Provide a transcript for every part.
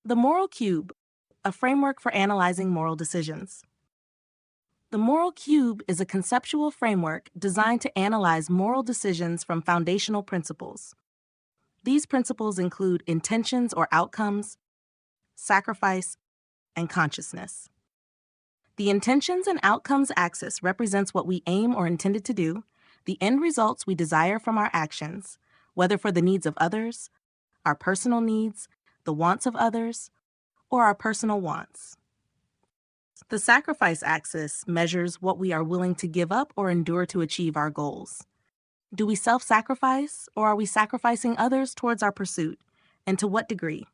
The moral cube, a framework for analyzing moral decisions. The moral cube is a conceptual framework designed to analyze moral decisions from foundational principles. These principles include intentions or outcomes, sacrifice, and consciousness. The intentions and outcomes axis represents what we aim or intended to do, the end results we desire from our actions, whether for the needs of others, our personal needs, the wants of others, or our personal wants. The sacrifice axis measures what we are willing to give up or endure to achieve our goals. Do we self-sacrifice, or are we sacrificing others towards our pursuit, and to what degree?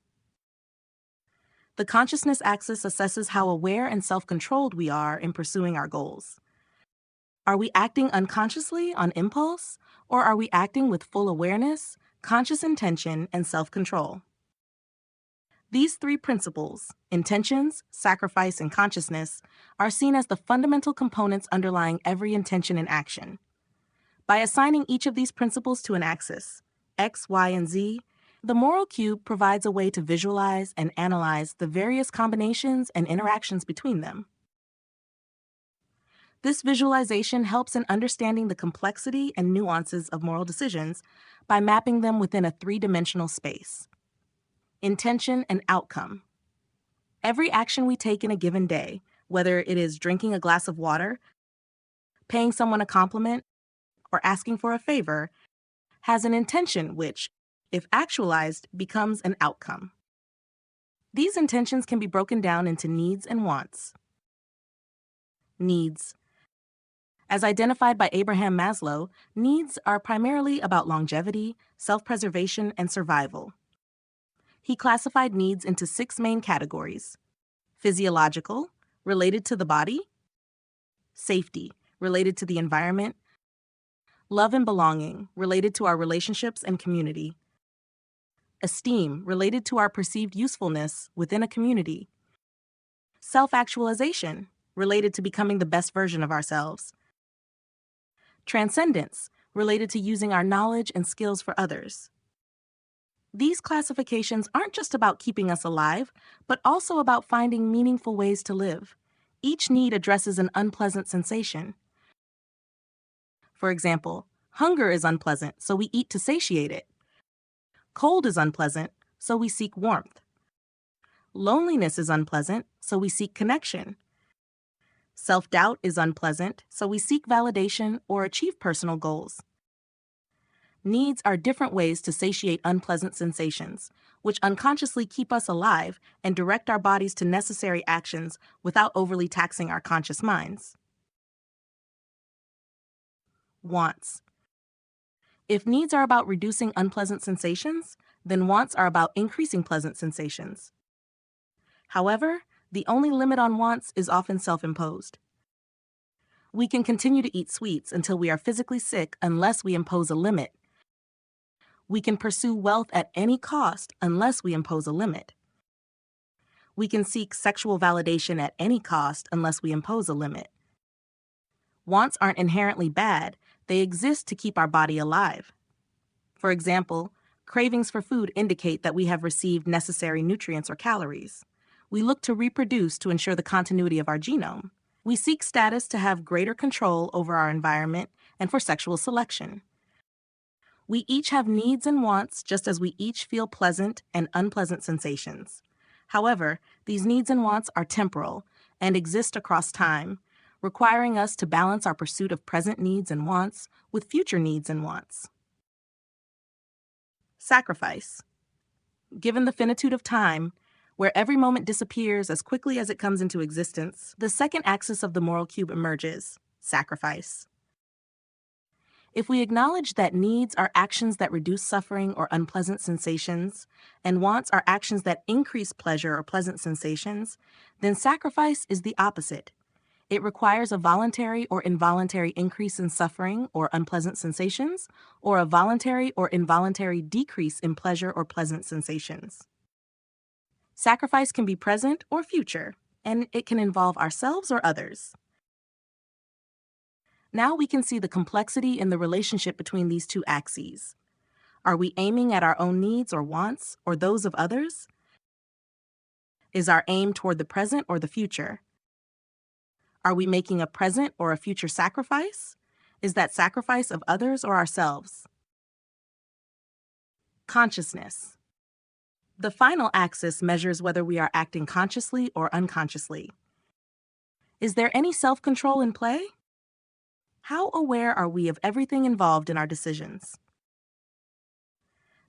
The consciousness axis assesses how aware and self-controlled we are in pursuing our goals. Are we acting unconsciously on impulse, or are we acting with full awareness, conscious intention, and self-control? These three principles, intentions, sacrifice, and consciousness, are seen as the fundamental components underlying every intention and action. By assigning each of these principles to an axis, X, Y, and Z, the moral cube provides a way to visualize and analyze the various combinations and interactions between them. This visualization helps in understanding the complexity and nuances of moral decisions by mapping them within a three-dimensional space. Intention and outcome. Every action we take in a given day, whether it is drinking a glass of water, paying someone a compliment, or asking for a favor, has an intention which, if actualized, becomes an outcome. These intentions can be broken down into needs and wants. Needs. As identified by Abraham Maslow, needs are primarily about longevity, self-preservation, and survival. He classified needs into 6 main categories: physiological, related to the body; safety, related to the environment; love and belonging, related to our relationships and community; esteem, related to our perceived usefulness within a community; self-actualization, related to becoming the best version of ourselves; transcendence, related to using our knowledge and skills for others. These classifications aren't just about keeping us alive, but also about finding meaningful ways to live. Each need addresses an unpleasant sensation. For example, hunger is unpleasant, so we eat to satiate it. Cold is unpleasant, so we seek warmth. Loneliness is unpleasant, so we seek connection. Self-doubt is unpleasant, so we seek validation or achieve personal goals. Needs are different ways to satiate unpleasant sensations, which unconsciously keep us alive and direct our bodies to necessary actions without overly taxing our conscious minds. Wants. If needs are about reducing unpleasant sensations, then wants are about increasing pleasant sensations. However, the only limit on wants is often self-imposed. We can continue to eat sweets until we are physically sick unless we impose a limit. We can pursue wealth at any cost unless we impose a limit. We can seek sexual validation at any cost unless we impose a limit. Wants aren't inherently bad, they exist to keep our body alive. For example, cravings for food indicate that we have received necessary nutrients or calories. We look to reproduce to ensure the continuity of our genome. We seek status to have greater control over our environment and for sexual selection. We each have needs and wants just as we each feel pleasant and unpleasant sensations. However, these needs and wants are temporal and exist across time, requiring us to balance our pursuit of present needs and wants with future needs and wants. Sacrifice. Given the finitude of time, where every moment disappears as quickly as it comes into existence, the second axis of the moral cube emerges: sacrifice. If we acknowledge that needs are actions that reduce suffering or unpleasant sensations, and wants are actions that increase pleasure or pleasant sensations, then sacrifice is the opposite. It requires a voluntary or involuntary increase in suffering or unpleasant sensations, or a voluntary or involuntary decrease in pleasure or pleasant sensations. Sacrifice can be present or future, and it can involve ourselves or others. Now we can see the complexity in the relationship between these two axes. Are we aiming at our own needs or wants, or those of others? Is our aim toward the present or the future? Are we making a present or a future sacrifice? Is that sacrifice of others or ourselves? Consciousness. The final axis measures whether we are acting consciously or unconsciously. Is there any self-control in play? How aware are we of everything involved in our decisions?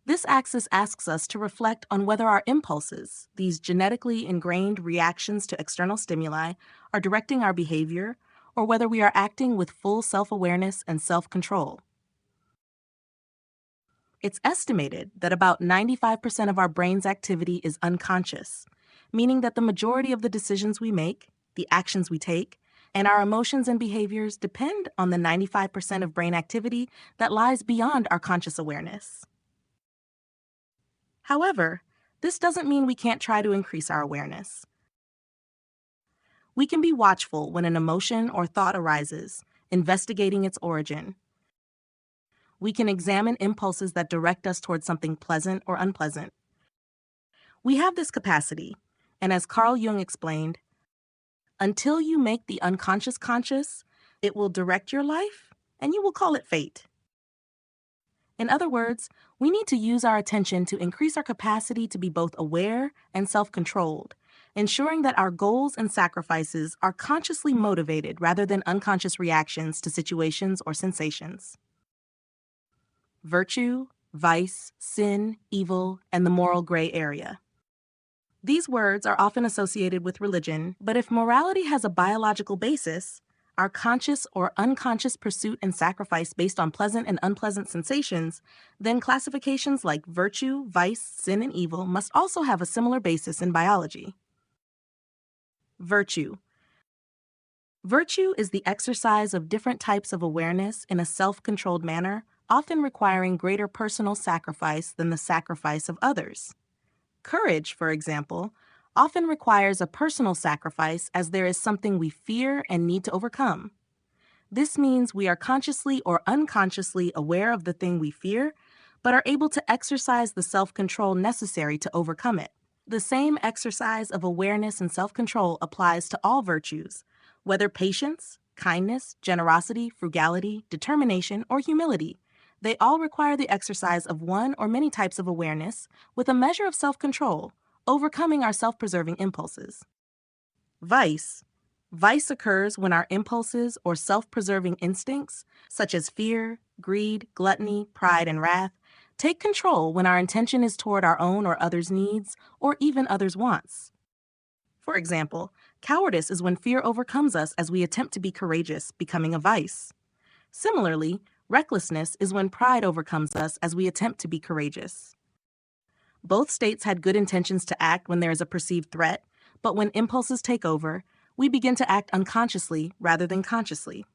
This axis asks us to reflect on whether our impulses, these genetically ingrained reactions to external stimuli, are directing our behavior, or whether we are acting with full self-awareness and self-control. It's estimated that about 95% of our brain's activity is unconscious, meaning that the majority of the decisions we make, the actions we take, and our emotions and behaviors depend on the 95% of brain activity that lies beyond our conscious awareness. However, this doesn't mean we can't try to increase our awareness. We can be watchful when an emotion or thought arises, investigating its origin. We can examine impulses that direct us towards something pleasant or unpleasant. We have this capacity, and as Carl Jung explained, until you make the unconscious conscious, it will direct your life, and you will call it fate. In other words, we need to use our attention to increase our capacity to be both aware and self-controlled, ensuring that our goals and sacrifices are consciously motivated rather than unconscious reactions to situations or sensations. Virtue, vice, sin, evil, and the moral gray area. These words are often associated with religion, but if morality has a biological basis, our conscious or unconscious pursuit and sacrifice based on pleasant and unpleasant sensations, then classifications like virtue, vice, sin, and evil must also have a similar basis in biology. Virtue. Virtue is the exercise of different types of awareness in a self-controlled manner, often requiring greater personal sacrifice than the sacrifice of others. Courage, for example, often requires a personal sacrifice as there is something we fear and need to overcome. This means we are consciously or unconsciously aware of the thing we fear, but are able to exercise the self-control necessary to overcome it. The same exercise of awareness and self-control applies to all virtues, whether patience, kindness, generosity, frugality, determination, or humility. They all require the exercise of one or many types of awareness with a measure of self-control, overcoming our self-preserving impulses. Vice. Vice occurs when our impulses or self-preserving instincts, such as fear, greed, gluttony, pride, and wrath, take control when our intention is toward our own or others' needs, or even others' wants. For example, cowardice is when fear overcomes us as we attempt to be courageous, becoming a vice. Similarly, recklessness is when pride overcomes us as we attempt to be courageous. Both states had good intentions to act when there is a perceived threat, but when impulses take over, we begin to act unconsciously rather than consciously.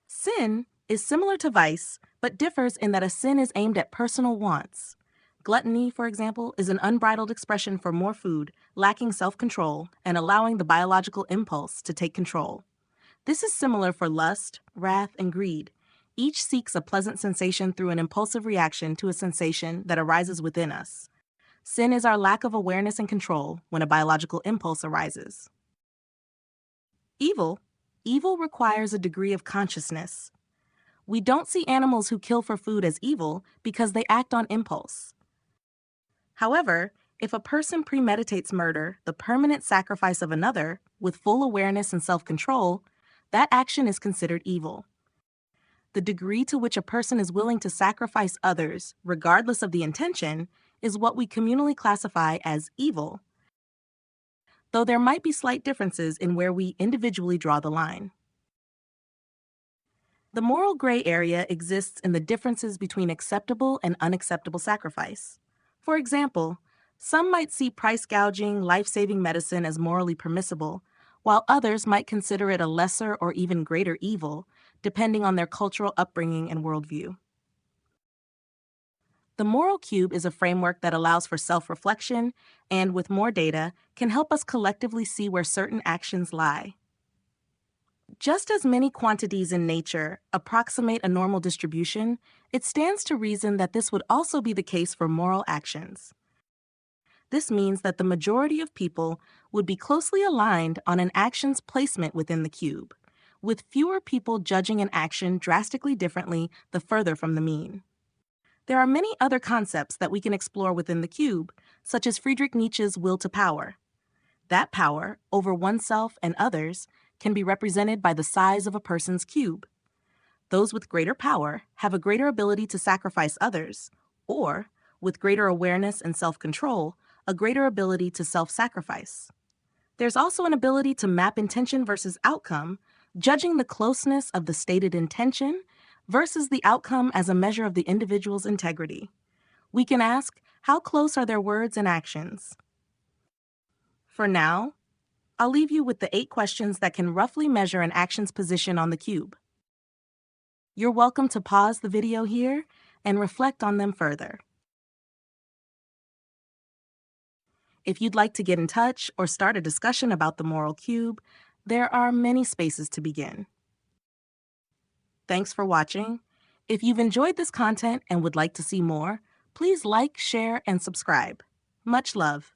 Sin is similar to vice, but differs in that a sin is aimed at personal wants. Gluttony, for example, is an unbridled expression for more food, lacking self-control, and allowing the biological impulse to take control. This is similar for lust, wrath, and greed. Each seeks a pleasant sensation through an impulsive reaction to a sensation that arises within us. Sin is our lack of awareness and control when a biological impulse arises. Evil. Evil requires a degree of consciousness. We don't see animals who kill for food as evil because they act on impulse. However, if a person premeditates murder, the permanent sacrifice of another, with full awareness and self-control, that action is considered evil. The degree to which a person is willing to sacrifice others, regardless of the intention, is what we communally classify as evil, though there might be slight differences in where we individually draw the line. The moral gray area exists in the differences between acceptable and unacceptable sacrifice. For example, some might see price gouging, life-saving medicine as morally permissible, while others might consider it a lesser or even greater evil, depending on their cultural upbringing and worldview. The moral cube is a framework that allows for self-reflection and, with more data, can help us collectively see where certain actions lie. Just as many quantities in nature approximate a normal distribution, it stands to reason that this would also be the case for moral actions. This means that the majority of people would be closely aligned on an action's placement within the cube, with fewer people judging an action drastically differently the further from the mean. There are many other concepts that we can explore within the cube, such as Friedrich Nietzsche's will to power. That power, over oneself and others, can be represented by the size of a person's cube. Those with greater power have a greater ability to sacrifice others, or, with greater awareness and self-control, a greater ability to self-sacrifice. There's also an ability to map intention versus outcome, judging the closeness of the stated intention versus the outcome as a measure of the individual's integrity. We can ask, how close are their words and actions? For now, I'll leave you with the 8 questions that can roughly measure an action's position on the cube. You're welcome to pause the video here and reflect on them further. If you'd like to get in touch or start a discussion about the moral cube, there are many spaces to begin. Thanks for watching. If you've enjoyed this content and would like to see more, please like, share, and subscribe. Much love.